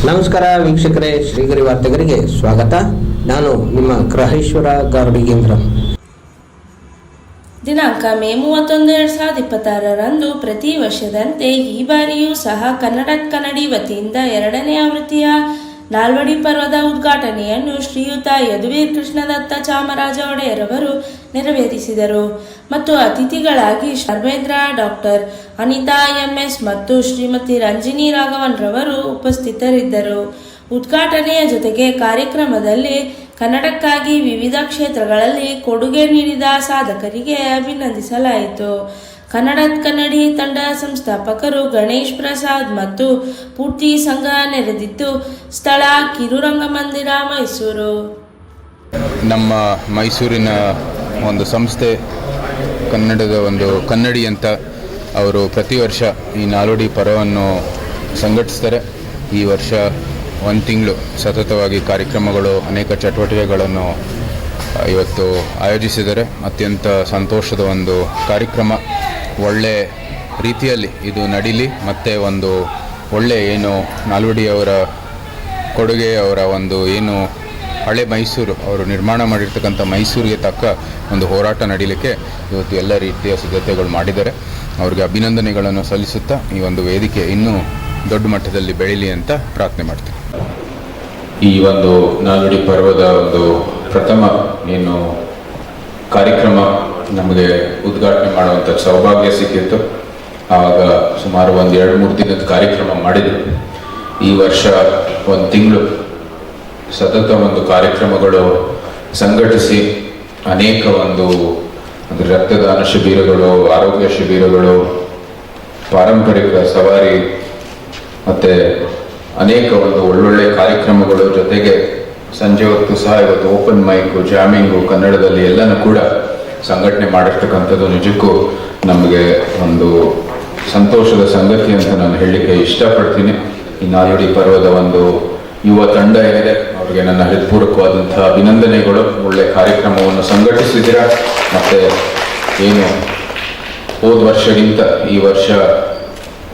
ನಮಸ್ಕಾರ ವೀಕ್ಷಕರೇ, ಶ್ರೀಗರಿ ವಾರ್ತೆಗರಿಗೆ ಸ್ವಾಗತ. ನಾನು ನಿಮ್ಮ ಗ್ರಹೇಶ್ವರ ಗಾರ್ಡಿಗೇಂದ್ರ. ದಿನಾಂಕ ಮೇ 31, 2026ರಂದು ಪ್ರತಿ ವರ್ಷದಂತೆ ಈ ಬಾರಿಯೂ ಸಹ ಕನ್ನಡಿ ವತಿಯಿಂದ 2ನೇ ಆವೃತ್ತಿಯ ನಾಲ್ವಡಿ ಪರ್ವದ ಉದ್ಘಾಟನೆಯನ್ನು ಶ್ರೀಯುತ ಯದುವೀರ್ ಕೃಷ್ಣದತ್ತ ಚಾಮರಾಜ ಒಡೆಯರವರು ನೆರವೇರಿಸಿದರು ಮತ್ತು ಅತಿಥಿಗಳಾಗಿ ಧರ್ಮೇಂದ್ರ, ಡಾಕ್ಟರ್ ಅನಿತಾ MS ಮತ್ತು ಶ್ರೀಮತಿ ರಂಜಿನಿ ರಾಘವನ್ ರವರು ಉಪಸ್ಥಿತರಿದ್ದರು. ಉದ್ಘಾಟನೆಯ ಜೊತೆಗೆ ಕಾರ್ಯಕ್ರಮದಲ್ಲಿ ಕನ್ನಡಕ್ಕಾಗಿ ವಿವಿಧ ಕ್ಷೇತ್ರಗಳಲ್ಲಿ ಕೊಡುಗೆ ನೀಡಿದ ಸಾಧಕರಿಗೆ ಅಭಿನಂದಿಸಲಾಯಿತು. ಕನ್ನಡಿ ತಂಡ ಸಂಸ್ಥಾಪಕರು ಗಣೇಶ್ ಪ್ರಸಾದ್ ಮತ್ತು ಪೂರ್ತಿ ಸಂಘ ನೆರೆದಿದ್ದು, ಸ್ಥಳ ಕಿರುರಂಗಮಂದಿರ, ಮೈಸೂರು. ನಮ್ಮ ಮೈಸೂರಿನ ಒಂದು ಸಂಸ್ಥೆ ಕನ್ನಡದ ಒಂದು ಕನ್ನಡಿ ಅಂತ ಅವರು ಪ್ರತಿ ವರ್ಷ ಈ ನಾಲ್ವಡಿ ಪರ್ವವನ್ನು ಸಂಘಟಿಸ್ತಾರೆ. ಈ ವರ್ಷ 1 ತಿಂಗಳು ಸತತವಾಗಿ ಕಾರ್ಯಕ್ರಮಗಳು, ಅನೇಕ ಚಟುವಟಿಕೆಗಳನ್ನು ಇವತ್ತು ಆಯೋಜಿಸಿದ್ದಾರೆ. ಅತ್ಯಂತ ಸಂತೋಷದ ಒಂದು ಕಾರ್ಯಕ್ರಮ. ಒಳ್ಳೆ ರೀತಿಯಲ್ಲಿ ಇದು ನಡೀಲಿ, ಮತ್ತು ಒಂದು ಒಳ್ಳೆ ಏನು ನಾಲ್ವಡಿಯವರ ಕೊಡುಗೆ, ಅವರ ಒಂದು ಏನು ಹಳೆ ಮೈಸೂರು, ಅವರು ನಿರ್ಮಾಣ ಮಾಡಿರ್ತಕ್ಕಂಥ ಮೈಸೂರಿಗೆ ತಕ್ಕ ಒಂದು ಹೋರಾಟ ನಡೀಲಿಕ್ಕೆ ಇವತ್ತು ಎಲ್ಲ ರೀತಿಯ ಸಿದ್ಧತೆಗಳು ಮಾಡಿದ್ದಾರೆ. ಅವ್ರಿಗೆ ಅಭಿನಂದನೆಗಳನ್ನು ಸಲ್ಲಿಸುತ್ತಾ ಈ ಒಂದು ವೇದಿಕೆ ಇನ್ನೂ ದೊಡ್ಡ ಮಟ್ಟದಲ್ಲಿ ಬೆಳೀಲಿ ಅಂತ ಪ್ರಾರ್ಥನೆ ಮಾಡ್ತೀನಿ. ಈ ಒಂದು ನಾಲ್ವಡಿ ಪರ್ವದ ಒಂದು ಪ್ರಥಮ ಏನು ಕಾರ್ಯಕ್ರಮ ನಮಗೆ ಉದ್ಘಾಟನೆ ಮಾಡುವಂಥ ಸೌಭಾಗ್ಯ ಸಿಕ್ಕಿತ್ತು. ಆವಾಗ ಸುಮಾರು 2-3 ದಿನದ ಕಾರ್ಯಕ್ರಮ ಮಾಡಿದರು. ಈ ವರ್ಷ 1 ತಿಂಗಳು ಸತತ ಒಂದು ಕಾರ್ಯಕ್ರಮಗಳು ಸಂಘಟಿಸಿ ಅನೇಕ ಒಂದು ರಕ್ತದಾನ ಶಿಬಿರಗಳು, ಆರೋಗ್ಯ ಶಿಬಿರಗಳು, ಪಾರಂಪರಿಕ ಸವಾರಿ ಮತ್ತು ಅನೇಕ ಒಂದು ಒಳ್ಳೊಳ್ಳೆ ಕಾರ್ಯಕ್ರಮಗಳು, ಜೊತೆಗೆ ಸಂಜೆ ಹೊತ್ತು ಸಹ ಇವತ್ತು ಓಪನ್ ಮೈಕು, ಜಾಮಿಂಗು ಕನ್ನಡದಲ್ಲಿ ಎಲ್ಲನೂ ಕೂಡ ಸಂಘಟನೆ ಮಾಡಿರ್ತಕ್ಕಂಥದ್ದು ನಿಜಕ್ಕೂ ನಮಗೆ ಒಂದು ಸಂತೋಷದ ಸಂಗತಿ ಅಂತ ನಾನು ಹೇಳಲಿಕ್ಕೆ ಇಷ್ಟಪಡ್ತೀನಿ. ಈ ನಾಲ್ವಡಿ ಪರ್ವದ ಒಂದು ಯುವ ತಂಡ ಏನಿದೆ ಅವರಿಗೆ ನನ್ನ ಹೃತ್ಪೂರ್ವಕವಾದಂಥ ಅಭಿನಂದನೆಗಳು. ಒಳ್ಳೆ ಕಾರ್ಯಕ್ರಮವನ್ನು ಸಂಘಟಿಸಿದ್ದೀರಾ, ಮತ್ತು ಏನು ಹೋದ ವರ್ಷಕ್ಕಿಂತ ಈ ವರ್ಷ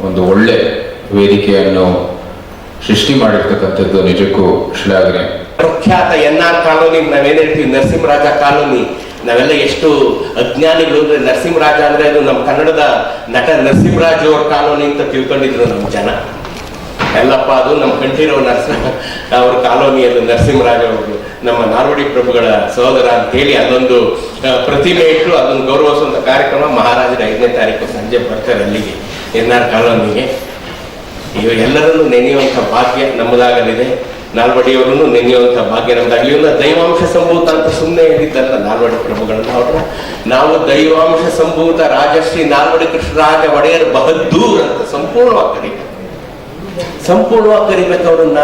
ಒಂದು ಒಳ್ಳೆ ವೇದಿಕೆಯನ್ನು ಸೃಷ್ಟಿ ಮಾಡಿರ್ತಕ್ಕಂಥದ್ದು ನಿಜಕ್ಕೂ ಶ್ಲಾಘನೆ. ಪ್ರಖ್ಯಾತ NR ಕಾಲೋನಿ, ನಾವೇನ್ ಹೇಳ್ತೀವಿ ನರಸಿಂಹರಾಜ ಕಾಲೋನಿ, ನಾವೆಲ್ಲ ಎಷ್ಟು ಅಜ್ಞಾನಿಗಳು ಅಂದ್ರೆ ನರಸಿಂಹರಾಜ ಅಂದ್ರೆ ಅದು ನಮ್ಮ ಕನ್ನಡದ ನಟ ನರಸಿಂಹರಾಜ್ ಅವ್ರ ಕಾಲೋನಿ ಅಂತ ತಿಳ್ಕೊಂಡಿದ್ರು ನಮ್ಮ ಜನ. ಎಲ್ಲಪ್ಪ ಅದು ನಮ್ಮ ಕಂಠೀರವ ಅವ್ರ ಕಾಲೋನಿ, ಅದು ನರಸಿಂಹರಾಜ್ ಅವರು ನಮ್ಮ ನಾಲ್ವಡಿ ಪ್ರಭುಗಳ ಸಹೋದರ ಅಂತೇಳಿ ಅಲ್ಲೊಂದು ಪ್ರತಿಮೆ ಇಟ್ಟು ಅದನ್ನು ಗೌರವಿಸುವಂತ ಕಾರ್ಯಕ್ರಮ ಮಹಾರಾಜರ 5ನೇ ತಾರೀಕು ಸಂಜೆ ಬರ್ತಾರೆ ಅಲ್ಲಿಗೆ NR ಕಾಲೋನಿಗೆ. ಎಲ್ಲರನ್ನು ನೆನೆಯುವಂಥ ಭಾಗ್ಯ ನಮ್ಮದಾಗಲಿದೆ. ನಾಲ್ವಡಿಯವರನ್ನು ನೆನೆಯುವಂಥ ಭಾಗ್ಯ ನಮ್ಮದಾಗಲಿ. ಇವನ್ನ ದೈವಾಂಶ ಸಂಭೂತ ಅಂತ ಸುಮ್ಮನೆ ಹೇಳಿದ್ದಲ್ಲ ನಾಲ್ವಡಿ ಪ್ರಭುಗಳನ್ನ. ಅವ್ರನ್ನ ನಾವು ದೈವಾಂಶ ಸಂಭೂತ ರಾಜಶ್ರೀ ನಾಲ್ವಡಿ ಕೃಷ್ಣರಾಜ ಒಡೆಯರ್ ಬಹದ್ದೂರ್ ಅಂತ ಸಂಪೂರ್ಣವಾಗಿ ಕರಿಬೇಕು ಅವ್ರನ್ನ.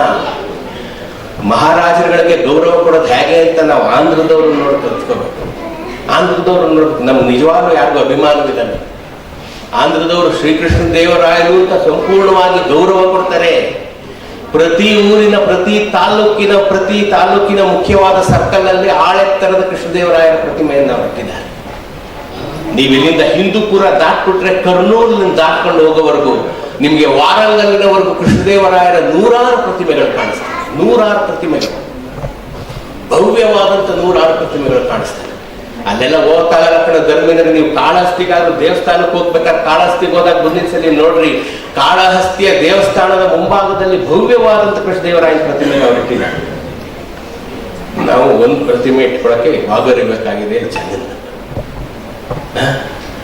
ಮಹಾರಾಜರುಗಳಿಗೆ ಗೌರವ ಕೊಡೋದು ಹೇಗೆ ಅಂತ ನಾವು ಆಂಧ್ರದವ್ರು ನೋಡಿ ಕಲ್ತ್ಕೋಬೇಕು. ಆಂಧ್ರದವ್ರು ನೋಡ್ಬೇಕು, ನಮ್ಗೆ ನಿಜವಾಗ್ಲೂ ಯಾರಿಗೂ ಅಭಿಮಾನವಿಲ್ಲ. ಆಂಧ್ರದವರು ಶ್ರೀಕೃಷ್ಣ ದೇವರಾಯರು ಅಂತ ಸಂಪೂರ್ಣವಾಗಿ ಗೌರವ ಕೊಡ್ತಾರೆ. ಪ್ರತಿ ಊರಿನ ಪ್ರತಿ ತಾಲೂಕಿನ ಮುಖ್ಯವಾದ ಸರ್ಕಲ್ ಅಲ್ಲಿ ಆಳೆತ್ತರದ ಕೃಷ್ಣದೇವರಾಯರ ಪ್ರತಿಮೆಯನ್ನು ಇಟ್ಟಿದ್ದಾರೆ. ನೀವು ಇಲ್ಲಿಂದ ಹಿಂದೂಪುರ ದಾಟ್ಬಿಟ್ರೆ ಕರ್ನೂಲಿನಿಂದ ದಾಟ್ಕೊಂಡು ಹೋಗೋವರೆಗೂ ನಿಮ್ಗೆ ವಾರಂಗಲ್ನವರೆಗೂ ಕೃಷ್ಣದೇವರಾಯರ 100 ಪ್ರತಿಮೆಗಳು ಕಾಣಿಸ್ತವೆ. 100 ಪ್ರತಿಮೆಗಳು, ಭವ್ಯವಾದಂತ 100 ಪ್ರತಿಮೆಗಳು ಕಾಣಿಸ್ತವೆ. ಅಲ್ಲೆಲ್ಲ ಹೋಗ್ತಾಗಲ್ಲ ಕಡೆ ಧರ್ಮೇಂದ್ರ. ನೀವು ಕಾಳಹಸ್ತಿಗಾದ್ರೂ ದೇವಸ್ಥಾನಕ್ಕೆ ಹೋಗ್ಬೇಕಾದ್ರೆ ಕಾಳಹಸ್ತಿಗೆ ಹೋದಾಗ ಮುಂದಿನ ಸಲ ನೋಡ್ರಿ, ಕಾಳಹಸ್ತಿಯ ದೇವಸ್ಥಾನದ ಮುಂಭಾಗದಲ್ಲಿ ಭವ್ಯವಾದಂತ ಕೃಷ್ಣದೇವರಾಯನ ಪ್ರತಿಮೆ ಅವ್ರು ಇಟ್ಟಿದ್ದಾರೆ. ನಾವು ಒಂದು ಪ್ರತಿಮೆ ಇಟ್ಕೊಳಕ್ಕೆ ಭಾಗರಿಬೇಕಾಗಿದೆ ಜನ.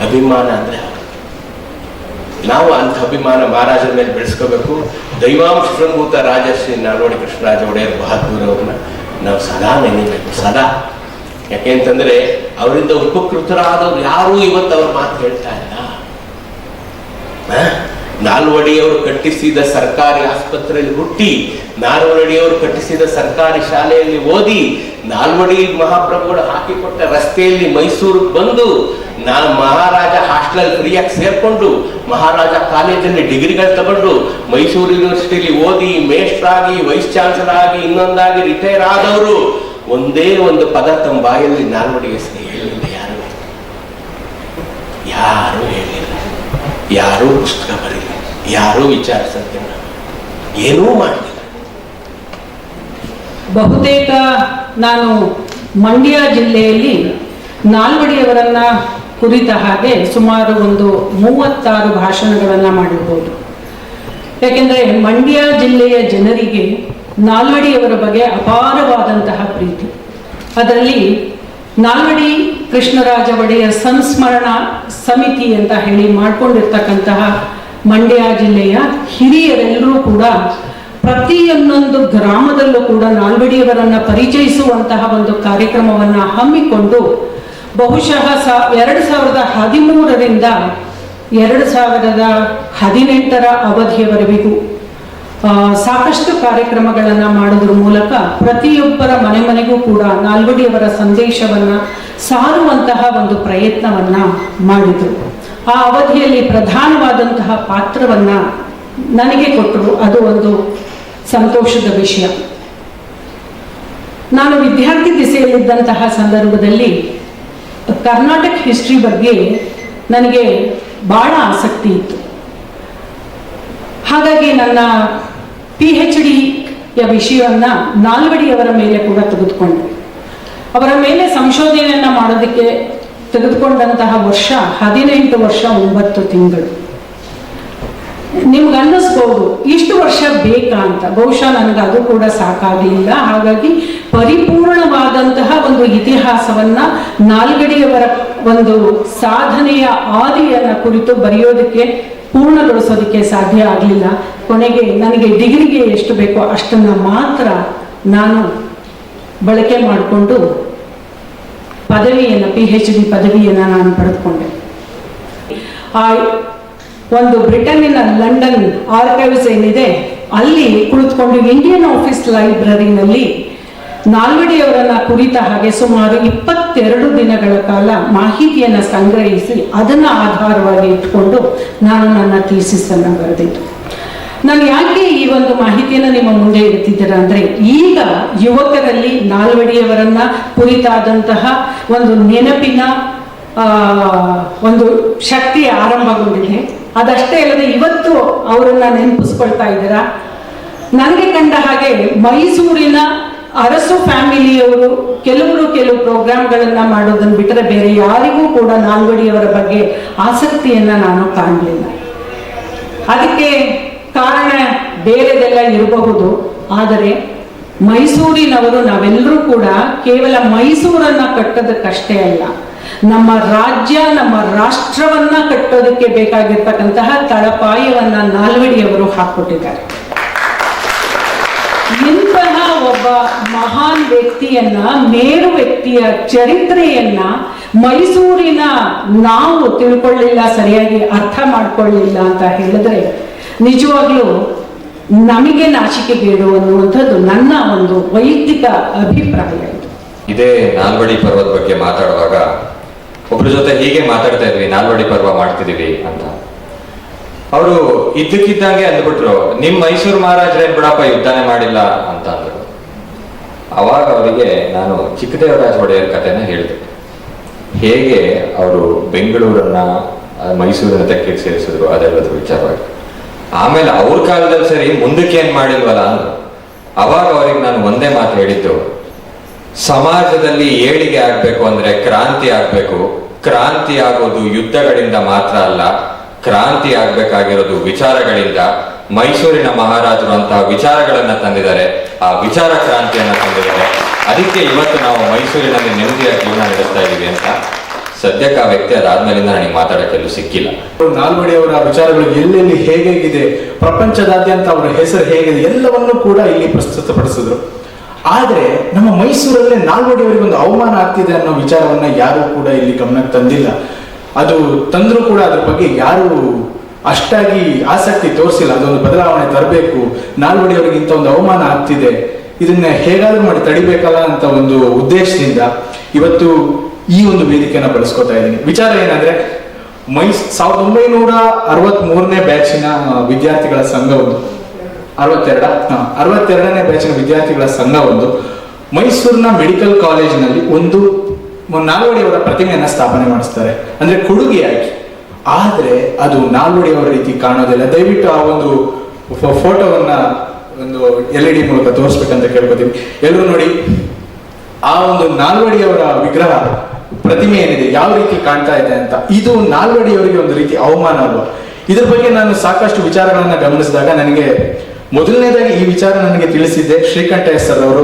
ಅಭಿಮಾನ ಅಂದ್ರೆ ನಾವು ಅಂಥ ಅಭಿಮಾನ ಮಹಾರಾಜರ ಮೇಲೆ ಬೆಳೆಸ್ಕೋಬೇಕು. ದೈವಾಂಶ ಸಂಭೂತ ರಾಜಶ್ರೀ ನಾಲ್ವಡಿ ಕೃಷ್ಣರಾಜ ಒಡೆಯರ್ ಬಹದ್ದೂರ್ ಅವ್ರನ್ನ ನಾವು ಸದಾ ನೆನೆಯಬೇಕು, ಸದಾ. ಯಾಕೆಂತಂದ್ರೆ ಅವರಿಂದ ಉಪಕೃತರಾದವ್ರು ಯಾರೂ ಇವತ್ತು ಅವ್ರ ಮಾತು ಹೇಳ್ತಾ ಇಲ್ಲ. ನಾಲ್ವಡಿಯವರು ಕಟ್ಟಿಸಿದ ಸರ್ಕಾರಿ ಆಸ್ಪತ್ರೆಯಲ್ಲಿ ಹುಟ್ಟಿ, ನಾಲ್ವಡಿಯವರು ಕಟ್ಟಿಸಿದ ಸರ್ಕಾರಿ ಶಾಲೆಯಲ್ಲಿ ಓದಿ, ನಾಲ್ವಡಿ ಮಹಾಪ್ರಭುಗಳು ಹಾಕಿಕೊಟ್ಟ ರಸ್ತೆಯಲ್ಲಿ ಮೈಸೂರಿಗೆ ಬಂದು, ಮಹಾರಾಜ ಹಾಸ್ಟೆಲ್ ಫ್ರೀಯಾಗಿ ಸೇರ್ಕೊಂಡು, ಮಹಾರಾಜ ಕಾಲೇಜಲ್ಲಿ ಡಿಗ್ರಿಗಳು ತಗೊಂಡು, ಮೈಸೂರು ಯೂನಿವರ್ಸಿಟಿಲಿ ಓದಿ, ಮೇಸ್ಟ್ರಾಗಿ, ವೈಸ್ ಚಾನ್ಸಲರ್ ಆಗಿ, ಇನ್ನೊಂದಾಗಿ ರಿಟೈರ್ ಆದವರು ಒಂದೇ ಒಂದು ಪದ ತಮ್ಮ ಬಾಯಲ್ಲಿ ನಾಲ್ವಡಿ ಹೆಸರು ಹೇಳಿಲ್ಲ. ಯಾರು ಹೇಳಿಲ್ಲ, ಯಾರೂ ಪುಸ್ತಕ ಬರೀಲ್ಲ, ಯಾರೂ ವಿಚಾರಿಸಂತೆ, ಏನೂ ಮಾಡಲಿಲ್ಲ. ಬಹುತೇಕ ನಾನು ಮಂಡ್ಯ ಜಿಲ್ಲೆಯಲ್ಲಿ ನಾಲ್ವಡಿಯವರನ್ನು ಕುರಿತ ಹಾಗೆ ಸುಮಾರು ಒಂದು 36 ಭಾಷಣಗಳನ್ನು ಮಾಡಿರ್ಬೋದು. ಯಾಕೆಂದರೆ ಮಂಡ್ಯ ಜಿಲ್ಲೆಯ ಜನರಿಗೆ ನಾಲ್ವಡಿಯವರ ಬಗ್ಗೆ ಅಪಾರವಾದಂತಹ ಪ್ರೀತಿ. ಅದರಲ್ಲಿ ನಾಲ್ವಡಿ ಕೃಷ್ಣರಾಜ ಒಡೆಯರ್ ಸಂಸ್ಮರಣಾ ಸಮಿತಿ ಅಂತ ಹೇಳಿ ಮಾಡಿಕೊಂಡಿರ್ತಕ್ಕಂತಹ ಮಂಡ್ಯ ಜಿಲ್ಲೆಯ ಹಿರಿಯರೆಲ್ಲರೂ ಕೂಡ ಪ್ರತಿಯೊಂದೊಂದು ಗ್ರಾಮದಲ್ಲೂ ಕೂಡ ನಾಲ್ವಡಿಯವರನ್ನು ಪರಿಚಯಿಸುವಂತಹ ಒಂದು ಕಾರ್ಯಕ್ರಮವನ್ನು ಹಮ್ಮಿಕೊಂಡು ಬಹುಶಃ 2013ರಿಂದ 2018ರ ಅವಧಿಯವರೆಗೂ ಸಾಕಷ್ಟು ಕಾರ್ಯಕ್ರಮಗಳನ್ನು ಮಾಡೋದ್ರ ಮೂಲಕ ಪ್ರತಿಯೊಬ್ಬರ ಮನೆಗೂ ಕೂಡ ನಾಲ್ವಡಿಯವರ ಸಂದೇಶವನ್ನು ಸಾರುವಂತಹ ಒಂದು ಪ್ರಯತ್ನವನ್ನು ಮಾಡಿದರು. ಆ ಅವಧಿಯಲ್ಲಿ ಪ್ರಧಾನವಾದಂತಹ ಪಾತ್ರವನ್ನು ನನಗೆ ಕೊಟ್ಟರು. ಅದು ಒಂದು ಸಂತೋಷದ ವಿಷಯ. ನಾನು ವಿದ್ಯಾರ್ಥಿ ದಿಸೆಯಲ್ಲಿದ್ದಂತಹ ಸಂದರ್ಭದಲ್ಲಿ ಕರ್ನಾಟಕ ಹಿಸ್ಟ್ರಿ ಬಗ್ಗೆ ನನಗೆ ಬಹಳ ಆಸಕ್ತಿ ಇತ್ತು. ಹಾಗಾಗಿ ನನ್ನ PhDಯ ವಿಷಯವನ್ನು ನಾಲ್ವಡಿಯವರ ಮೇಲೆ ಕೂಡ ತೆಗೆದುಕೊಂಡೆ. ಅವರ ಮೇಲೆ ಸಂಶೋಧನೆಯನ್ನು ಮಾಡೋದಕ್ಕೆ ತೆಗೆದುಕೊಂಡಂತಹ ವರ್ಷ 18 ವರ್ಷ 9 ತಿಂಗಳು. ನಿಮ್ಗೆ ಅನ್ನಿಸ್ಬೋದು ಇಷ್ಟು ವರ್ಷ ಬೇಕಾ ಅಂತ. ಬಹುಶಃ ನನಗೆ ಅದು ಕೂಡ ಸಾಕಾಗಲಿಲ್ಲ. ಹಾಗಾಗಿ ಪರಿಪೂರ್ಣವಾದಂತಹ ಒಂದು ಇತಿಹಾಸವನ್ನ ನಾಲ್ವಡಿಯವರ ಒಂದು ಸಾಧನೆಯ ಆದಿಯನ್ನು ಕುರಿತು ಬರೆಯೋದಕ್ಕೆ ಪೂರ್ಣಗೊಳಿಸೋದಕ್ಕೆ ಸಾಧ್ಯ ಆಗಲಿಲ್ಲ. ಕೊನೆಗೆ ನನಗೆ ಡಿಗ್ರಿಗೆ ಎಷ್ಟು ಬೇಕೋ ಅಷ್ಟನ್ನು ಮಾತ್ರ ನಾನು ಬಳಕೆ ಮಾಡಿಕೊಂಡು ಪದವಿಯನ್ನು PhD ಪದವಿಯನ್ನು ನಾನು ಪಡೆದುಕೊಂಡೆ. ಆ ಒಂದು ಬ್ರಿಟನ್ನಿನ ಲಂಡನ್ ಆರ್ಕೈವ್ಸ್ ಏನಿದೆ ಅಲ್ಲಿ ಕುಳಿತುಕೊಂಡು ಇಂಡಿಯನ್ ಆಫೀಸ್ ಲೈಬ್ರರಿನಲ್ಲಿ ನಾಲ್ವಡಿಯವರನ್ನ ಕುರಿತ ಹಾಗೆ ಸುಮಾರು 22 ದಿನಗಳ ಕಾಲ ಮಾಹಿತಿಯನ್ನು ಸಂಗ್ರಹಿಸಿ ಅದನ್ನ ಆಧಾರವಾಗಿ ಇಟ್ಕೊಂಡು ನಾನು ನನ್ನ ಥೀಸಿಸನ್ನು ಬರೆದಿದ್ದು. ನಾನು ಯಾಕೆ ಈ ಒಂದು ಮಾಹಿತಿಯನ್ನು ನಿಮ್ಮ ಮುಂದೆ ಇಡ್ತಿದ್ದೀರ ಅಂದ್ರೆ, ಈಗ ಯುವಕರಲ್ಲಿ ನಾಲ್ವಡಿಯವರನ್ನ ಕುರಿತಾದಂತಹ ಒಂದು ನೆನಪಿನ ಒಂದು ಶಕ್ತಿ ಆರಂಭಗೊಂಡಿದೆ. ಅದಷ್ಟೇ ಅಲ್ಲದೆ ಇವತ್ತು ಅವರನ್ನ ನೆನಪಿಸ್ಕೊಳ್ತಾ ಇದ್ದೀರಾ. ನನಗೆ ಕಂಡ ಹಾಗೆ ಮೈಸೂರಿನ ಅರಸು ಫ್ಯಾಮಿಲಿಯವರು ಕೆಲವು ಪ್ರೋಗ್ರಾಮ್ಗಳನ್ನ ಮಾಡೋದನ್ನು ಬಿಟ್ಟರೆ ಬೇರೆ ಯಾರಿಗೂ ಕೂಡ ನಾಲ್ವಡಿಯವರ ಬಗ್ಗೆ ಆಸಕ್ತಿಯನ್ನ ನಾನು ಕಾಣಲಿಲ್ಲ. ಅದಕ್ಕೆ ಕಾರಣ ಬೇರೆದೆಲ್ಲ ಇರಬಹುದು. ಆದರೆ ಮೈಸೂರಿನವರು ನಾವೆಲ್ಲರೂ ಕೂಡ ಕೇವಲ ಮೈಸೂರನ್ನ ಕಟ್ಟೋದಕ್ಕಷ್ಟೇ ಅಲ್ಲ, ನಮ್ಮ ರಾಜ್ಯ ನಮ್ಮ ರಾಷ್ಟ್ರವನ್ನ ಕಟ್ಟೋದಕ್ಕೆ ಬೇಕಾಗಿರ್ತಕ್ಕಂತಹ ತಳಪಾಯವನ್ನ ನಾಲ್ವಡಿಯವರು ಹಾಕ್ಕೊಟ್ಟಿದ್ದಾರೆ. ಇಂತಹ ಒಬ್ಬ ಮಹಾನ್ ವ್ಯಕ್ತಿಯನ್ನ, ಮೇರು ವ್ಯಕ್ತಿಯ ಚರಿತ್ರೆಯನ್ನ ಮೈಸೂರಿನ ನಾವು ತಿಳ್ಕೊಳ್ಳಿಲ್ಲ, ಸರಿಯಾಗಿ ಅರ್ಥ ಮಾಡ್ಕೊಳ್ಳಿಲ್ಲ ಅಂತ ಹೇಳಿದ್ರೆ ನಿಜವಾಗ್ಲೂ ನಮಗೆ ನಾಚಿಕೆಗೇಡು ಅನ್ನುವಂಥದ್ದು ನನ್ನ ಒಂದು ವೈಯಕ್ತಿಕ ಅಭಿಪ್ರಾಯ. ಇದೇ ನಾಲ್ವಡಿ ಪರ್ವದ ಬಗ್ಗೆ ಮಾತಾಡುವಾಗ ಒಬ್ರ ಜೊತೆ ಹೀಗೆ ಮಾತಾಡ್ತಾ ಇದ್ವಿ, ನಾಲ್ವಡಿ ಪರ್ವ ಮಾಡ್ತಿದೀವಿ ಅಂತ. ಅವರು ಇದ್ದಕ್ಕಿದ್ದಂಗೆ ಅಂದ್ಬಿಟ್ರು, ನಿಮ್ ಮೈಸೂರು ಮಹಾರಾಜರೇನ್ ಬಿಡಪ್ಪ ಯುದ್ಧನೇ ಮಾಡಿಲ್ಲ ಅಂತ ಅಂದ್ರು. ಅವಾಗ ಅವರಿಗೆ ನಾನು ಚಿಕ್ಕದೇವರಾಜ ಒಡೆಯರ್ ಕಥೆನ ಹೇಳಿದೆ. ಹೇಗೆ ಅವರು ಬೆಂಗಳೂರನ್ನ ಮೈಸೂರಿನ ತೆಕ್ಕೆಗೆ ಸೇರಿಸಿದ್ರು ಅದೆಲ್ಲದ್ರ ವಿಚಾರವಾಗಿ. ಆಮೇಲೆ ಅವ್ರ ಕಾಲದಲ್ಲಿ ಸರಿ ಮುಂದಕ್ಕೆ ಏನ್ ಮಾಡಿಲ್ವಲ್ಲ ಅಂದ್ರು. ಅವಾಗ ಅವ್ರಿಗೆ ನಾನು ಒಂದೇ ಮಾತು ಹೇಳಿದ್ದು, ಸಮಾಜದಲ್ಲಿ ಏಳಿಗೆ ಆಗ್ಬೇಕು ಅಂದ್ರೆ ಕ್ರಾಂತಿ ಆಗ್ಬೇಕು. ಕ್ರಾಂತಿ ಆಗೋದು ಯುದ್ಧಗಳಿಂದ ಮಾತ್ರ ಅಲ್ಲ, ಕ್ರಾಂತಿ ಆಗ್ಬೇಕಾಗಿರೋದು ವಿಚಾರಗಳಿಂದ. ಮೈಸೂರಿನ ಮಹಾರಾಜರು ಅಂತಹ ವಿಚಾರಗಳನ್ನ ತಂದಿದ್ದಾರೆ, ಆ ವಿಚಾರ ಕ್ರಾಂತಿಯನ್ನ ತಂದಿದ್ದಾರೆ. ಅದಕ್ಕೆ ಇವತ್ತು ನಾವು ಮೈಸೂರಿನಲ್ಲಿ ನೆಮ್ಮದಿಯ ಜೀವನ ನಡೆಸ್ತಾ ಇದೀವಿ ಅಂತ. ಸದ್ಯಕ್ಕೆ ಆ ವ್ಯಕ್ತಿ ಅದಾದ್ಮೇಲಿಂದ ನನಗೆ ಮಾತಾಡೋಕ್ಕೆಲ್ಲೂ ಸಿಕ್ಕಿಲ್ಲ. ನಾಲ್ವಡಿ ಅವರ ವಿಚಾರಗಳು ಎಲ್ಲೆಲ್ಲಿ ಹೇಗಿದೆ, ಪ್ರಪಂಚದಾದ್ಯಂತ ಅವರ ಹೆಸರು ಹೇಗಿದೆ, ಎಲ್ಲವನ್ನೂ ಕೂಡ ಇಲ್ಲಿ ಪ್ರಸ್ತುತಪಡಿಸಿದ್ರು. ಆದ್ರೆ ನಮ್ಮ ಮೈಸೂರಲ್ಲೇ ನಾಲ್ವಡಿ ಅವರಿಗೆ ಒಂದು ಅವಮಾನ ಆಗ್ತಿದೆ ಅನ್ನೋ ವಿಚಾರವನ್ನ ಯಾರು ಕೂಡ ಇಲ್ಲಿ ಗಮನಕ್ಕೆ ತಂದಿಲ್ಲ. ಅದು ತಂದ್ರೂ ಕೂಡ ಅದ್ರ ಬಗ್ಗೆ ಯಾರು ಅಷ್ಟಾಗಿ ಆಸಕ್ತಿ ತೋರಿಸಿಲ್ಲ. ಅದೊಂದು ಬದಲಾವಣೆ ತರಬೇಕು, ನಾಲ್ವಡಿ ಅವರಿಗೆ ಇಂಥ ಒಂದು ಅವಮಾನ ಆಗ್ತಿದೆ, ಇದನ್ನ ಹೇಗಾದ್ರೂ ಮಾಡಿ ತಡಿಬೇಕಲ್ಲ ಅಂತ ಒಂದು ಉದ್ದೇಶದಿಂದ ಇವತ್ತು ಈ ಒಂದು ವೇದಿಕೆಯನ್ನ ಬಳಸ್ಕೊತಾ ಇದ್ದೀನಿ. ವಿಚಾರ ಏನಂದ್ರೆ, 1963ನೇ ಬ್ಯಾಚಿನ ವಿದ್ಯಾರ್ಥಿಗಳ ಸಂಘ ಒಂದು 62ನೇ ಬ್ಯಾಚಿನ ವಿದ್ಯಾರ್ಥಿಗಳ ಸಂಘ ಒಂದು ಮೈಸೂರಿನ ಮೆಡಿಕಲ್ ಕಾಲೇಜಿನಲ್ಲಿ ಒಂದು ನಾಲ್ವಡಿ ಅವರ ಪ್ರತಿಮೆಯನ್ನ ಸ್ಥಾಪನೆ ಮಾಡಿಸ್ತಾರೆ, ಅಂದ್ರೆ ಕೊಡುಗೆಯಾಗಿ. ಆದ್ರೆ ಅದು ನಾಲ್ವಡಿ ಅವರ ರೀತಿ ಕಾಣೋದಿಲ್ಲ. ದಯವಿಟ್ಟು ಆ ಒಂದು ಫೋಟೋವನ್ನ ಒಂದು LED ಮೂಲಕ ತೋರಿಸ್ಬೇಕಂತ ಕೇಳ್ಕೊತೀವಿ. ಎಲ್ಲರೂ ನೋಡಿ, ಆ ಒಂದು ನಾಲ್ವಡಿಯವರ ವಿಗ್ರಹ ಪ್ರತಿಮೆ ಏನಿದೆ ಯಾವ ರೀತಿ ಕಾಣ್ತಾ ಇದೆ ಅಂತ. ಇದು ನಾಲ್ವಡಿಯವರಿಗೆ ಒಂದು ರೀತಿ ಅವಮಾನ ಅಲ್ವಾ? ಇದ್ರ ಬಗ್ಗೆ ನಾನು ಸಾಕಷ್ಟು ವಿಚಾರಗಳನ್ನ ಗಮನಿಸಿದಾಗ ನನಗೆ ಮೊದಲನೇದಾಗಿ ಈ ವಿಚಾರ ನನಗೆ ತಿಳಿಸಿದ್ದೆ ಶ್ರೀಕಂಠ ಸರ್ ಅವರು.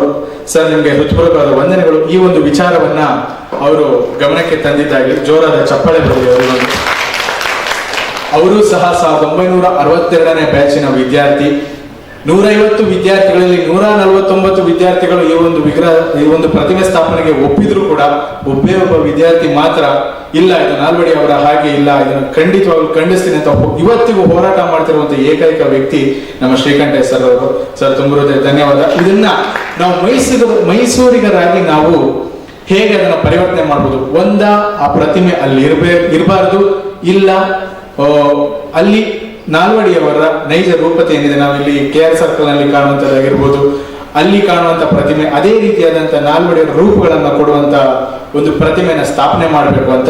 ಸರ್, ನಿಮಗೆ ಹೃತ್ಪೂರ್ವಕವಾದ ವಂದನೆಗಳು. ಈ ಒಂದು ವಿಚಾರವನ್ನ ಅವರು ಗಮನಕ್ಕೆ ತಂದಿದ್ದಾಗಲಿ ಜೋರಾದ ಚಪ್ಪಾಳೆ ಬರಲಿ ಅವರು. ಅವರು ಸಹ 1962ನೇ ಬ್ಯಾಚಿನ ವಿದ್ಯಾರ್ಥಿ. 150 ವಿದ್ಯಾರ್ಥಿಗಳಲ್ಲಿ 149 ವಿದ್ಯಾರ್ಥಿಗಳು ಈ ಒಂದು ಪ್ರತಿಮೆ ಸ್ಥಾಪನೆಗೆ ಒಪ್ಪಿದ್ರು ಕೂಡ ಒಬ್ಬ ವಿದ್ಯಾರ್ಥಿ ಮಾತ್ರ ಇಲ್ಲ, ಇದು ನಾಲ್ವಡಿ ಅವರ ಹಾಗೆ ಇಲ್ಲ, ಇದನ್ನು ಖಂಡಿತವಾಗ್ಲೂ ಖಂಡಿಸ್ತೀನಿ ಅಂತ ಇವತ್ತಿಗೂ ಹೋರಾಟ ಮಾಡ್ತಿರುವಂತ ಏಕೈಕ ವ್ಯಕ್ತಿ ನಮ್ಮ ಶ್ರೀಕಂಠ ಸರ್ ಅವರು. ಸರ್, ತುಂಬ ಧನ್ಯವಾದ. ಇದನ್ನ ನಾವು ಮೈಸೂರಿಗರಾಗಿ ನಾವು ಹೇಗೆ ಅದನ್ನ ಪರಿವರ್ತನೆ ಮಾಡ್ಬೋದು? ಆ ಪ್ರತಿಮೆ ಅಲ್ಲಿ ಇರಬಾರ್ದು, ಇಲ್ಲ ಅಲ್ಲಿ ನಾಲ್ವಡಿಯವರ ನೈಜ ರೂಪತೆ ಏನಿದೆ, ನಾವಿಲ್ಲಿ KR ಸರ್ಕಲ್ ನಲ್ಲಿ ಕಾಣುವಂತದ್ದಾಗಿರ್ಬೋದು, ಅಲ್ಲಿ ಕಾಣುವಂತ ಪ್ರತಿಮೆ ಅದೇ ರೀತಿಯಾದಂತ ನಾಲ್ವಡಿಯವರ ರೂಪಗಳನ್ನ ಕೊಡುವಂತ ಒಂದು ಪ್ರತಿಮೆನ ಸ್ಥಾಪನೆ ಮಾಡಬೇಕು ಅಂತ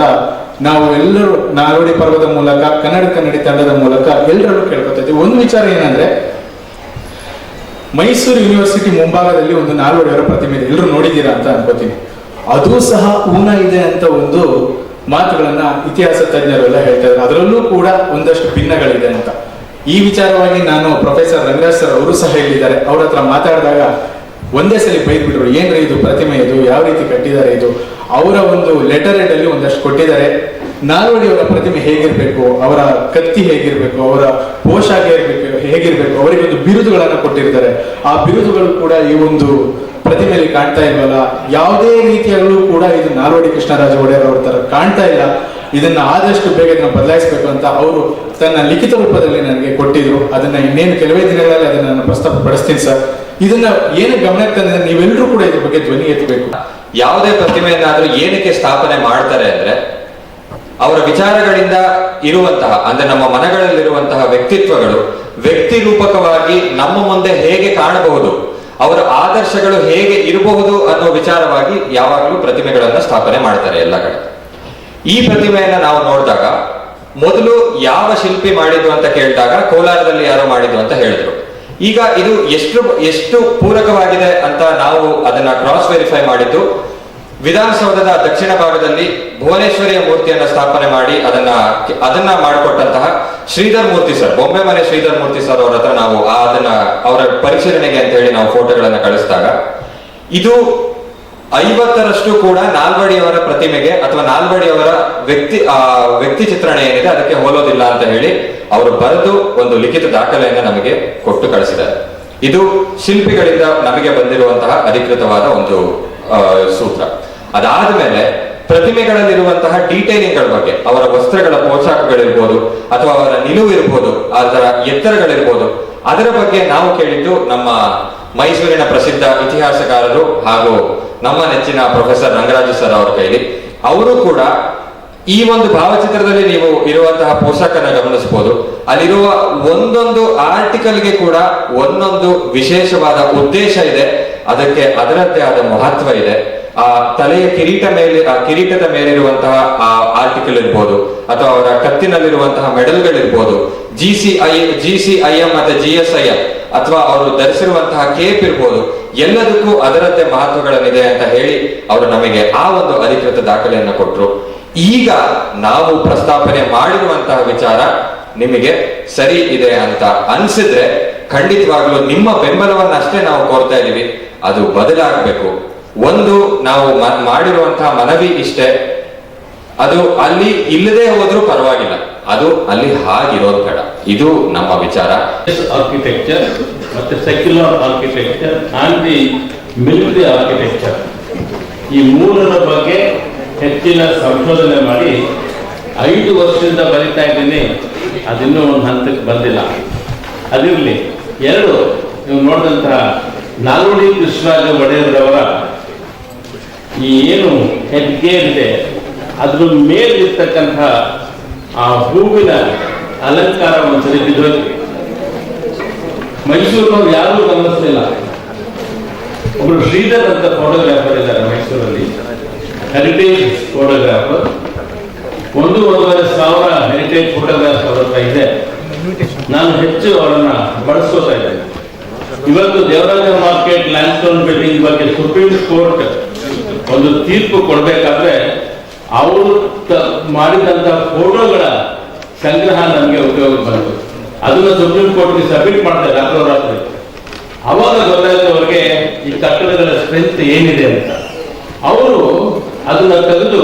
ನಾವು ಎಲ್ಲರೂ ನಾಲ್ವಡಿ ಪರ್ವದ ಮೂಲಕ ಕನ್ನಡಿ ತಂಡದ ಮೂಲಕ ಎಲ್ಲರಲ್ಲೂ ಕೇಳ್ಕೊತಾ ಇದ್ದೀವಿ. ಒಂದು ವಿಚಾರ ಏನಂದ್ರೆ, ಮೈಸೂರು ಯೂನಿವರ್ಸಿಟಿ ಮುಂಭಾಗದಲ್ಲಿ ಒಂದು ನಾಲ್ವಡಿಯವರ ಪ್ರತಿಮೆ ಇದೆ, ಎಲ್ಲರೂ ನೋಡಿದ್ದೀರಾ ಅಂತ ಅನ್ಕೋತೀನಿ. ಅದು ಸಹ ಊನ ಇದೆ ಅಂತ ಒಂದು ಮಾತುಗಳನ್ನ ಇತಿಹಾಸ ತಜ್ಞರೆಲ್ಲ ಹೇಳ್ತಾ ಇದ್ದಾರೆ. ಅದರಲ್ಲೂ ಕೂಡ ಒಂದಷ್ಟು ಭಿನ್ನಗಳಿದೆ ಅಂತ. ಈ ವಿಚಾರವಾಗಿ ನಾನು ಪ್ರೊಫೆಸರ್ ರಂಗರಾಜ್ ಸರ್ ಅವರು ಸಹ ಹೇಳಿದ್ದಾರೆ. ಅವ್ರ ಹತ್ರ ಮಾತಾಡಿದಾಗ ಒಂದೇ ಸಲ ಬೈದ್ಬಿಟ್ರು, ಏನ್ರಿ ಇದು ಪ್ರತಿಮೆ, ಇದು ಯಾವ ರೀತಿ ಕಟ್ಟಿದ್ದಾರೆ, ಇದು ಅವರ ಒಂದು ಲೆಟರ್ ಹೆಡ್ ಅಲ್ಲಿ ಒಂದಷ್ಟು ಕೊಟ್ಟಿದ್ದಾರೆ. ನಾಲ್ವಡಿಯವರ ಪ್ರತಿಮೆ ಹೇಗಿರ್ಬೇಕು, ಅವರ ಕತ್ತಿ ಹೇಗಿರ್ಬೇಕು, ಅವರ ಪೋಷಾಕ ಹೇಗಿರ್ಬೇಕು, ಅವರಿಗೆ ಒಂದು ಬಿರುದುಗಳನ್ನ ಕೊಟ್ಟಿರ್ತಾರೆ. ಆ ಬಿರುದುಗಳು ಕೂಡ ಈ ಒಂದು ಪ್ರತಿಮೆಯಲ್ಲಿ ಕಾಣ್ತಾ ಇಲ್ವಲ್ಲ, ಯಾವುದೇ ರೀತಿಯಲ್ಲೂ ಕೂಡ ಇದು ನಾಲ್ವಡಿ ಕೃಷ್ಣರಾಜ ಒಡೆಯರ್ ಅವ್ರ ತರ ಕಾಣ್ತಾ ಇಲ್ಲ. ಇದನ್ನ ಆದಷ್ಟು ಬೇಗ ಇದನ್ನ ಬದಲಾಯಿಸಬೇಕು ಅಂತ ಅವರು ತನ್ನ ಲಿಖಿತ ರೂಪದಲ್ಲಿ ನನಗೆ ಕೊಟ್ಟಿದ್ರು. ಅದನ್ನ ಇನ್ನೇನು ಕೆಲವೇ ದಿನಗಳಲ್ಲಿ ಅದನ್ನ ನಾನು ಪ್ರಸ್ತಾಪಪಡಿಸ್ತೀನಿ ಸರ್. ಇದನ್ನ ಏನು ಗಮನಕ್ಕೆ ತಂದ್ರೆ ನೀವೆಲ್ಲರೂ ಕೂಡ ಇದ್ರ ಬಗ್ಗೆ ಧ್ವನಿ ಎತ್ತಬೇಕು. ಯಾವುದೇ ಪ್ರತಿಮೆಯನ್ನಾದ್ರೂ ಏನಕ್ಕೆ ಸ್ಥಾಪನೆ ಮಾಡ್ತಾರೆ ಅಂದ್ರೆ, ಅವರ ವಿಚಾರಗಳಿಂದ ಇರುವಂತಹ, ಅಂದ್ರೆ ನಮ್ಮ ಮನಗಳಲ್ಲಿರುವಂತಹ ವ್ಯಕ್ತಿತ್ವಗಳು ವ್ಯಕ್ತಿ ರೂಪಕವಾಗಿ ನಮ್ಮ ಮುಂದೆ ಹೇಗೆ ಕಾಣಬಹುದು, ಅವರ ಆದರ್ಶಗಳು ಹೇಗೆ ಇರಬಹುದು ಅನ್ನೋ ವಿಚಾರವಾಗಿ ಯಾವಾಗಲೂ ಪ್ರತಿಮೆಗಳನ್ನ ಸ್ಥಾಪನೆ ಮಾಡ್ತಾರೆ ಎಲ್ಲ ಕಡೆ. ಈ ಪ್ರತಿಮೆಯನ್ನ ನಾವು ನೋಡಿದಾಗ ಮೊದಲು ಯಾವ ಶಿಲ್ಪಿ ಮಾಡಿದ್ದು ಅಂತ ಕೇಳಿದಾಗ ಕೋಲಾರದಲ್ಲಿ ಯಾರೋ ಮಾಡಿದ್ದು ಅಂತ ಹೇಳಿದ್ರು. ಈಗ ಇದು ಎಷ್ಟು ಪೂರಕವಾಗಿದೆ ಅಂತ ನಾವು ಅದನ್ನ ಕ್ರಾಸ್ ವೆರಿಫೈ ಮಾಡಿದ್ದು ವಿಧಾನಸೌಧದ ದಕ್ಷಿಣ ಭಾಗದಲ್ಲಿ ಭುವನೇಶ್ವರಿಯ ಮೂರ್ತಿಯನ್ನ ಸ್ಥಾಪನೆ ಮಾಡಿ ಅದನ್ನ ಮಾಡಿಕೊಟ್ಟಂತಹ ಶ್ರೀಧರ್ ಮೂರ್ತಿ ಸರ್, ಬೊಂಬೆ ಮನೆ ಶ್ರೀಧರ್ ಮೂರ್ತಿ ಸರ್ ಅವರ ಹತ್ರ ನಾವು ಅದನ್ನ ಅವರ ಪರಿಶೀಲನೆಗೆ ಅಂತ ಹೇಳಿ ನಾವು ಫೋಟೋಗಳನ್ನ ಕಳಿಸಿದಾಗ ಇದು 50ರಷ್ಟು ಕೂಡ ನಾಲ್ವಡಿಯವರ ಪ್ರತಿಮೆಗೆ ಅಥವಾ ನಾಲ್ವಡಿಯವರ ವ್ಯಕ್ತಿ ಚಿತ್ರಣ ಏನಿದೆ ಅದಕ್ಕೆ ಹೋಲೋದಿಲ್ಲ ಅಂತ ಹೇಳಿ ಅವರು ಬರೆದು ಒಂದು ಲಿಖಿತ ದಾಖಲೆಯನ್ನ ನಮಗೆ ಕೊಟ್ಟು ಕಳಿಸಿದ್ದಾರೆ. ಇದು ಶಿಲ್ಪಿಗಳಿಂದ ನಮಗೆ ಬಂದಿರುವಂತಹ ಅಧಿಕೃತವಾದ ಒಂದು ಸೂತ್ರ. ಅದಾದ್ಮೇಲೆ ಪ್ರತಿಮೆಗಳಲ್ಲಿರುವಂತಹ ಡೀಟೇಲಿಂಗ್ಗಳ ಬಗ್ಗೆ, ಅವರ ವಸ್ತ್ರಗಳ ಪೋಷಾಕಗಳಿರ್ಬೋದು ಅಥವಾ ಅವರ ನಿಲುವು ಇರ್ಬೋದು, ಅದರ ಎತ್ತರಗಳಿರ್ಬೋದು, ಅದರ ಬಗ್ಗೆ ನಾವು ಕೇಳಿದ್ದು ನಮ್ಮ ಮೈಸೂರಿನ ಪ್ರಸಿದ್ಧ ಇತಿಹಾಸಕಾರರು ಹಾಗೂ ನಮ್ಮ ನೆಚ್ಚಿನ ಪ್ರೊಫೆಸರ್ ರಂಗರಾಜು ಸರ್ ಅವರ ಕೈಲಿ. ಅವರು ಕೂಡ ಈ ಒಂದು ಭಾವಚಿತ್ರದಲ್ಲಿ ನೀವು ಇರುವಂತಹ ಪೋಷಾಕನ್ನ ಗಮನಿಸಬಹುದು. ಅಲ್ಲಿರುವ ಒಂದೊಂದು ಆರ್ಟಿಕಲ್ಗೆ ಕೂಡ ಒಂದೊಂದು ವಿಶೇಷವಾದ ಉದ್ದೇಶ ಇದೆ, ಅದಕ್ಕೆ ಅದರದ್ದೇ ಆದ ಮಹತ್ವ ಇದೆ. ಆ ತಲೆಯ ಕಿರೀಟದ ಮೇಲಿರುವಂತಹ ಆ ಆರ್ಟಿಕಲ್ ಇರ್ಬೋದು ಅಥವಾ ಅವರ ಕತ್ತಿನಲ್ಲಿರುವಂತಹ ಮೆಡಲ್ಗಳಿರ್ಬೋದು, GCIM ಮತ್ತೆ GSIM ಅಥವಾ ಅವರು ಧರಿಸಿರುವಂತಹ ಕೇಪ್ ಇರ್ಬೋದು, ಎಲ್ಲದಕ್ಕೂ ಅದರದ್ದೇ ಮಹತ್ವಗಳನ್ನಿದೆ ಅಂತ ಹೇಳಿ ಅವರು ನಮಗೆ ಆ ಒಂದು ಅಧಿಕೃತ ದಾಖಲೆಯನ್ನ ಕೊಟ್ಟರು. ಈಗ ನಾವು ಪ್ರಸ್ತಾಪನೆ ಮಾಡಿರುವಂತಹ ವಿಚಾರ ನಿಮಗೆ ಸರಿ ಇದೆ ಅಂತ ಅನ್ಸಿದ್ರೆ ಖಂಡಿತವಾಗ್ಲೂ ನಿಮ್ಮ ಬೆಂಬಲವನ್ನಷ್ಟೇ ನಾವು ಕೋರ್ತಾ ಇದೀವಿ. ಅದು ಬದಲಾಗಬೇಕು. ಒಂದು ನಾವು ಮಾಡಿರುವಂತಹ ಮನವಿ ಇಷ್ಟೇ, ಅದು ಅಲ್ಲಿ ಇಲ್ಲದೆ ಹೋದ್ರೂ ಪರವಾಗಿಲ್ಲ, ಅದು ಅಲ್ಲಿ ಹಾಗಿರೋದು ಬೇಡ. ಇದು ನಮ್ಮ ವಿಚಾರ. ಆರ್ಕಿಟೆಕ್ಚರ್ ಮತ್ತೆ secular architecture and the military architecture, ಈ ಮೂರರ ಬಗ್ಗೆ ಹೆಚ್ಚಿನ ಸಂಶೋಧನೆ ಮಾಡಿ 5 ವರ್ಷದಿಂದ ಬರೀತಾ ಇದ್ದೀನಿ. ಅದಿನ್ನೂ ಒಂದು ಹಂತಕ್ಕೆ ಬಂದಿಲ್ಲ. ಅದಿರಲಿ. 2, ನೀವು ನೋಡಿದಂತಹ ನಾಲ್ವಡಿ ಕೃಷ್ಣರಾಜ ಒಡೆಯರವರ ಈ ಏನು ಹೆಡ್ಗೇರ್ ಇದೆ, ಅದ್ರ ಮೇಲಿರ್ತಕ್ಕಂಥ ಆ ಹೂವಿನ ಅಲಂಕಾರ ಒಂದ್ಸರಿ ಬಿದ್ದೋಗಿ ಮೈಸೂರಿನವ್ರು ಯಾರೂ ಗಮನಿಸಲಿಲ್ಲ. ಒಬ್ರು ಶ್ರೀಧರ್ ಅಂತ ಫೋಟೋಗ್ರಾಫರ್ ಇದ್ದಾರೆ ಮೈಸೂರಲ್ಲಿ, ಹೆರಿಟೇಜ್ ಫೋಟೋಗ್ರಾಫರ್. 1,500 ಹೆರಿಟೇಜ್ ಫೋಟೋಗ್ರಾಫ್ ಅವರ ಹತ್ರ ಇದೆ. ನಾನು ಹೆಚ್ಚು ಅವರನ್ನ ಬಳಸ್ಕೋತಾ ಇದ್ದೇನೆ. ಇವತ್ತು ದೇವರಾಜ ಮಾರ್ಕೆಟ್ ಲ್ಯಾಂಡ್ಸ್ಟೋನ್ ಬಿಲ್ಡಿಂಗ್ ಬಗ್ಗೆ ಸುಪ್ರೀಂ ಕೋರ್ಟ್ ಒಂದು ತೀರ್ಪು ಕೊಡಬೇಕಾದ್ರೆ ಅವರು ಮಾಡಿದಂತ ಫೋಟೋಗಳ ಸಂಗ್ರಹ ನಮಗೆ ಉಪಯೋಗ ಬಂತು. ಅದನ್ನ ಸುಪ್ರೀಂ ಕೋರ್ಟ್ಗೆ ಸಬ್ಮಿಟ್ ಮಾಡ್ತಾರೆ ರಾತ್ರೋರಾತ್ರಿ. ಅವಾಗ ಗೊತ್ತಾಯ್ತು ಅವ್ರಿಗೆ ಈ ಕಟ್ಟಡಗಳ ಸ್ಟ್ರೆಂತ್ ಏನಿದೆ ಅಂತ. ಅವರು ಅದನ್ನ ತೆಗೆದು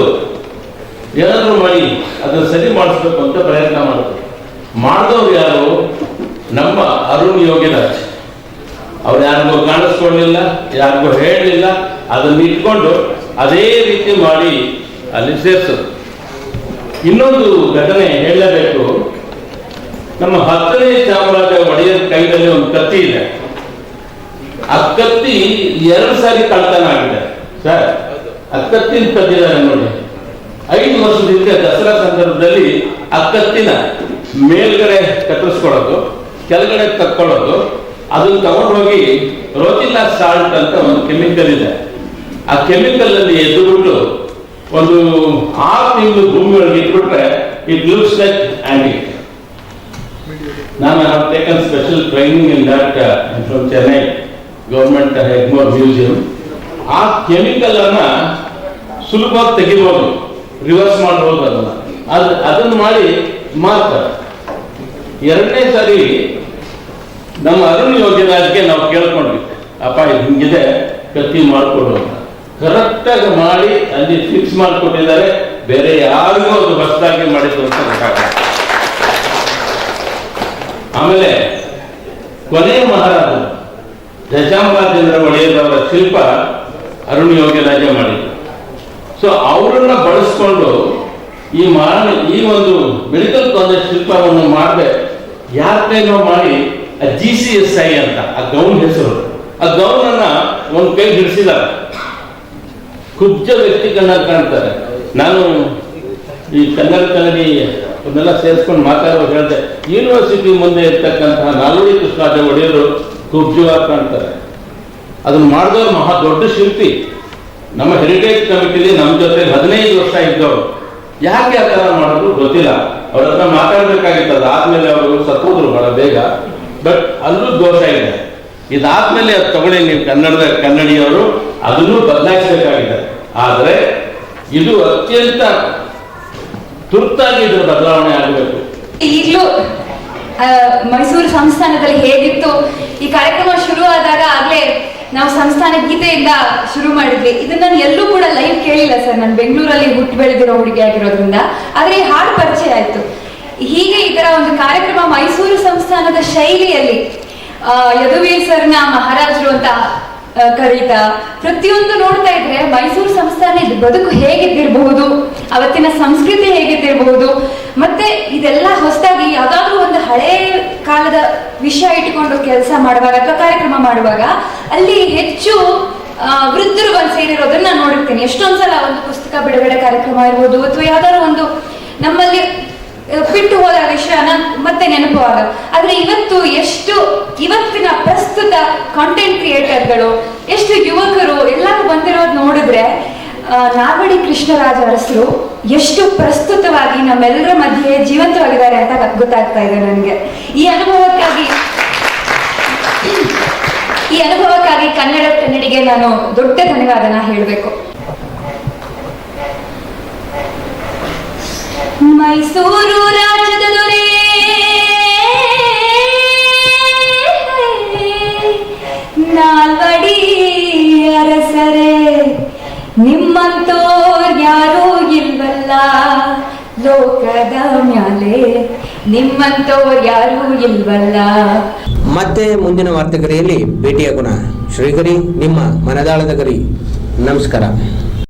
ಏನಾದ್ರು ಮಾಡಿ ಅದನ್ನ ಸರಿ ಮಾಡಿಸ್ಬೇಕು ಅಂತ ಪ್ರಯತ್ನ ಮಾಡಿದವ್ರು ಯಾರು? ನಮ್ಮ ಅರುಣ್ ಯೋಗಿರಾಜ್. ಅವ್ರು ಯಾರಿಗೂ ಕಾಣಿಸ್ಕೊಳ್ಳಿಲ್ಲ, ಯಾರಿಗೂ ಹೇಳಲಿಲ್ಲ, ಅದನ್ನ ಇಟ್ಕೊಂಡು ಅದೇ ರೀತಿ ಮಾಡಿ ಅಲ್ಲಿ ಸೇರಿಸೋದು. ಇನ್ನೊಂದು ಘಟನೆ ಹೇಳಲೇಬೇಕು. ನಮ್ಮ 10ನೇ ಚಾಮರಾಜ ಒಡೆಯರ್ ಕೈಯಲ್ಲಿ ಒಂದು ಕತ್ತಿ ಇದೆ. ಆ ಕತ್ತಿ 2 ಸಾರಿ ಕಳ್ತನ ಆಗಿದೆ ಸರ್. ಆ ಕತ್ತಿನ ಕದ್ದಿದ್ದಾರೆ ನೋಡಿ. 5 ವರ್ಷದಿಂದ ದಸರಾ ಸಂದರ್ಭದಲ್ಲಿ ಆ ಕತ್ತಿನ ಮೇಲ್ಗಡೆ ಕತ್ತರಿಸ್ಕೊಳ್ಳೋದು, ಕೆಳಗಡೆ ತಕ್ಕೊಳ್ಳೋದು, ಅದನ್ನ ತಗೊಂಡೋಗಿ ರೋಚಿಲ್ಲಾ ಸಾಲ್ಟ್ ಅಂತ ಒಂದು ಕೆಮಿಕಲ್ ಇದೆ. ಆ ಕೆಮಿಕಲ್ ಅಲ್ಲಿ ಎದ್ದುಬಿಟ್ಟು ಒಂದು 6 ತಿಂಗಳು ಭೂಮಿ ಒಳಗೆ ಇಟ್ಬಿಟ್ರೆ ಇಟ್ ಲುಕ್ಸ್ ಲೈಕ್ ಆಂಟಿಕ್. ನಾನು have taken special training in that from Chennai government Egmore museum. ಆ ಕೆಮಿಕಲ್ ಅನ್ನ ಸುಲಭವಾಗಿ ತೆಗಿಬಹುದು, ರಿವರ್ಸ್ ಮಾಡಬಹುದು. ಅದನ್ನು ಮಾಡಿ ಮಾರ್ತಾರೆ. 2ನೇ ಸಾರಿ ನಮ್ಮ ಅರುಣ್ ಯೋಗಿರಾಜ್ಗೆ ನಾವು ಕೇಳ್ಕೊಂಡ್ವಿ, ಅಪ್ಪ ಇದು ಹಿಂಗಿದೆ ಕತ್ತಿ ಮಾಡಿಕೊಡು ಅಂತ. ಕರೆಕ್ಟಾಗಿ ಮಾಡಿ ಅಲ್ಲಿ ಫಿಕ್ಸ್ ಮಾಡಿಕೊಟ್ಟಿದ್ದಾರೆ. ಬೇರೆ ಯಾರಿಗೂ ಅದು ಹೊಸದಾಗಿ ಮಾಡಿದ್ದು ಅಂತ ಗೊತ್ತಾಗ. ಆಮೇಲೆ ಕೊನೆಯ ಮಹಾರಾಜ ದಶಾಮರಾಜೇಂದ್ರ ಒಡೆಯರವರ ಶಿಲ್ಪ ಅರುಣ್ ಯೋಗಿರಾಜ ಮಾಡಿದ್ರು. ಸೊ ಅವರನ್ನ ಬಳಸ್ಕೊಂಡು ಈ ಒಂದು ಮೆಡಿಕಲ್ ಕಾಲೇಜ್ ಶಿಲ್ಪವನ್ನು ಮಾಡದೆ ಯಾರ ಕೈನೋ ಮಾಡಿ GCSI ಅಂತ ಆ ಗೌನ್ ಹೆಸರು. ಆ ಗೌನ್ ಅನ್ನ ಒಂದು ಕೈ ಹಿಡಿಸಿದ್ದಾರೆ. ಕುಬ್ಜ ವ್ಯಕ್ತಿಗಳನ್ನ ಕಾಣ್ತಾರೆ. ನಾನು ಈ ಕನ್ನಡಿ ಅದನ್ನೆಲ್ಲ ಸೇರಿಸ್ಕೊಂಡು ಮಾತಾಡುವಾಗ ಹೇಳಿದೆ, ಯೂನಿವರ್ಸಿಟಿ ಮುಂದೆ ಇರ್ತಕ್ಕಂತಹ ನಾಲ್ವಡಿ ಕೃಷ್ಣರಾಜ ಒಡೆಯರು ಕುಬ್ಜವಾಗಿ ಕಾಣ್ತಾರೆ. ಅದನ್ನ ಮಾಡಿದವರು ಮಹಾ ದೊಡ್ಡ ಶಿಲ್ಪಿ. ನಮ್ಮ ಹೆರಿಟೇಜ್ ಕಮಿಟಿಲಿ ನಮ್ಮ ಜೊತೆ 15 ವರ್ಷ ಇದ್ದವರು. ಯಾಕೆ ಆ ಥರ ಮಾಡಿದ್ರು ಗೊತ್ತಿಲ್ಲ. ಅವ್ರ ಹತ್ರ ಮಾತಾಡ್ಬೇಕಾಗಿತ್ತು. ಅದಾದ್ಮೇಲೆ ಅವರು ಸತ್ತೋದ್ರು ಬಹಳ ಬೇಗ. ಬಟ್ ಅಲ್ಲೂ ದೋಷ ಇದೆ. ಇದಾದ್ಮೇಲೆ ಅದು ತಗೊಳ್ಳಿ ನೀವು ಕನ್ನಡಿಯವರು ಅದನ್ನು ಬದಲಾಯಿಸಬೇಕಾಗಿದೆ. ಆದರೆ ಇದು ಅತ್ಯಂತ ತುರ್ತಾಗಿ ಇದರ ಬದಲಾವಣೆ ಆಗಬೇಕು. ಈಗಲೂ ಮೈಸೂರು ಸಂಸ್ಥಾನದಲ್ಲಿ ಹೇಗಿತ್ತು ಈ ಕಾರ್ಯಕ್ರಮ ಶುರು ಆದಾಗ ಆಗ್ಲೇ ನಾವು ಸಂಸ್ಥಾನ ಗೀತೆಯಿಂದ ಶುರು ಮಾಡಿದ್ವಿ. ಇದನ್ನ ನಾನು ಎಲ್ಲೂ ಕೂಡ ಲೈವ್ ಕೇಳಿಲ್ಲ ಸರ್. ನಾನು ಬೆಂಗಳೂರಲ್ಲಿ ಹುಟ್ಟು ಬೆಳೆದಿರೋ ಹುಡುಗಿ ಆಗಿರೋದ್ರಿಂದ. ಆದ್ರೆ ಈ ಹಾಡು ಪರಿಚಯ ಆಯ್ತು. ಹೀಗೆ ಈ ತರ ಒಂದು ಕಾರ್ಯಕ್ರಮ ಮೈಸೂರು ಸಂಸ್ಥಾನದ ಶೈಲಿಯಲ್ಲಿ ಯದುವೀರ್ ಸರ್ನ ಮಹಾರಾಜರು ಅಂತ ಕರೀತಾ ಪ್ರತಿಯೊಂದು ನೋಡ್ತಾ ಇದ್ರೆ ಮೈಸೂರು ಸಂಸ್ಥಾನದ ಬದುಕು ಹೇಗಿದ್ದಿರಬಹುದು, ಅವತ್ತಿನ ಸಂಸ್ಕೃತಿ ಹೇಗಿದ್ದಿರಬಹುದು, ಮತ್ತೆ ಇದೆಲ್ಲ ಹೊಸದಾಗಿ ಯಾವ್ದಾದ್ರು ಒಂದು ಹಳೆ ಕಾಲದ ವಿಷಯ ಇಟ್ಕೊಂಡು ಕೆಲಸ ಮಾಡುವಾಗ ಅಥವಾ ಕಾರ್ಯಕ್ರಮ ಮಾಡುವಾಗ ಅಲ್ಲಿ ಹೆಚ್ಚು ವೃದ್ಧರು ಬಂದು ಸೇರಿರೋದನ್ನ ನಾನು ನೋಡಿರ್ತೀನಿ. ಎಷ್ಟೊಂದ್ಸಲ ಒಂದು ಪುಸ್ತಕ ಬಿಡುಗಡೆ ಕಾರ್ಯಕ್ರಮ ಇರ್ಬೋದು ಅಥವಾ ಯಾವ್ದಾದ್ರು ಒಂದು ನಮ್ಮಲ್ಲಿ ಬಿಟ್ಟು ಹೋದ ವಿಷಯನ ಮತ್ತೆ ನೆನಪು ಆಗ. ಆದ್ರೆ ಇವತ್ತಿನ ಪ್ರಸ್ತುತ ಕಾಂಟೆಂಟ್ ಕ್ರಿಯೇಟರ್ಗಳು ಎಷ್ಟು ಯುವಕರು ಎಲ್ಲರೂ ಬಂದಿರೋದು ನೋಡಿದ್ರೆ ನಾಲ್ವಡಿ ಕೃಷ್ಣರಾಜ ಅರಸರು ಎಷ್ಟು ಪ್ರಸ್ತುತವಾಗಿ ನಮ್ಮೆಲ್ಲರ ಮಧ್ಯೆ ಜೀವಂತವಾಗಿದ್ದಾರೆ ಅಂತ ಗೊತ್ತಾಗ್ತಾ ಇದೆ ನನಗೆ. ಈ ಅನುಭವಕ್ಕಾಗಿ ಕನ್ನಡಿಗೆ ನಾನು ದೊಡ್ಡ ಧನ್ಯವಾದನ ಹೇಳಬೇಕು. ಮೈಸೂರು ರಾಜ್ಯದ ದೊರೆ ನಾಲ್ವಡಿ ಅರಸರೇ, ನಿಮ್ಮಂತೋರ್ ಯಾರೂ ಇಲ್ವಲ್ಲ ಲೋಕದ ಮ್ಯಾಲೆ, ನಿಮ್ಮಂತೋರ್ ಯಾರೂ ಇಲ್ವಲ್ಲ. ಮತ್ತೆ ಮುಂದಿನ ವಾರ್ತೆಗರಿಯಲ್ಲಿ ಭೇಟಿಯಾಗೋಣ. ಶ್ರೀಗರಿ ನಿಮ್ಮ ಮನದಾಳದ ಗರಿ. ನಮಸ್ಕಾರ.